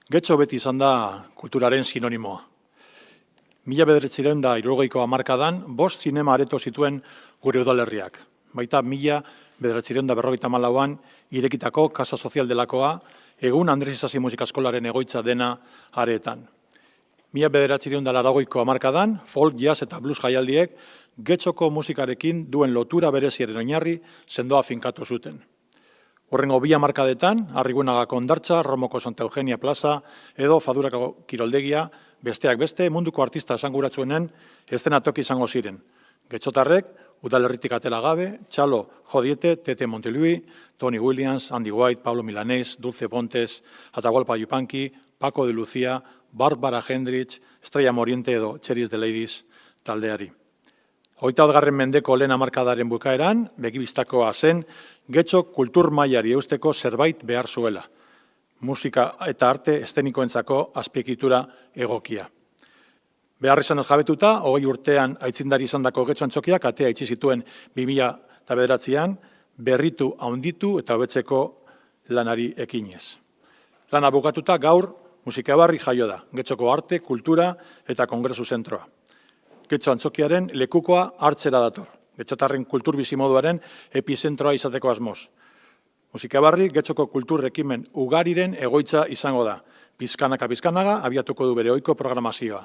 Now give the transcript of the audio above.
Getxo beti izan da kulturaren sinonimoa. 1970ko hamarkadan 5 zinema areto zituen gure udalerriak. Baita 1954an irekitako Kasa Sozial delakoa, egun Andres Isasi Musika Eskolaren egoitza dena areetan. 1980ko hamarkadan folk, jazz eta blues jaialdiek Getxoko musikarekin duen lotura bereziaren oinarri sendoa finkatu zuten. Horrengo 2 hamarkadetan, Arrigunagako Hondartza, Romoko Santa Eugenia Plaza edo Fadurako Kiroldegia, besteak beste munduko artista esanguratsuenen eszenatoki izango ziren. Getxotarrek, udalerritik atera gabe, txalo jodiete, Tete Montelui, Tony Williams, Andy White, Pablo Milanés, Dulce Pontes, Atahualpa Yupanqui, Paco de Lucía, Barbara Hendricks, Estrella Moriente edo Cheris the Ladies taldeari. 20. mendeko lehen hamarkadaren bukaeran, begibistakoa zen, Getxo kultur mailari eusteko zerbait behar zuela. Musika eta arte eszenikoentzako azpiegitura egokia. Behar izanez jabetuta, 20 urtean aitzindari izandako Getxo Antzokiak atea itxi zituen 2009an, berritu, haunditu eta hobetzeko lanari ekinez. Lana bukatuta gaur Musikabarri jaio da, Getxoko arte, kultura eta kongresu zentroa. Getxo Antzokiaren lekukoa hartzera dator. Getxotarren kultur bizimoduaren epizentroa izateko asmoz. Musikabarri Getxoko kultur ekimen ugariren egoitza izango da. Pizkanaka-pizkanaga abiatuko du bere ohiko programazioa.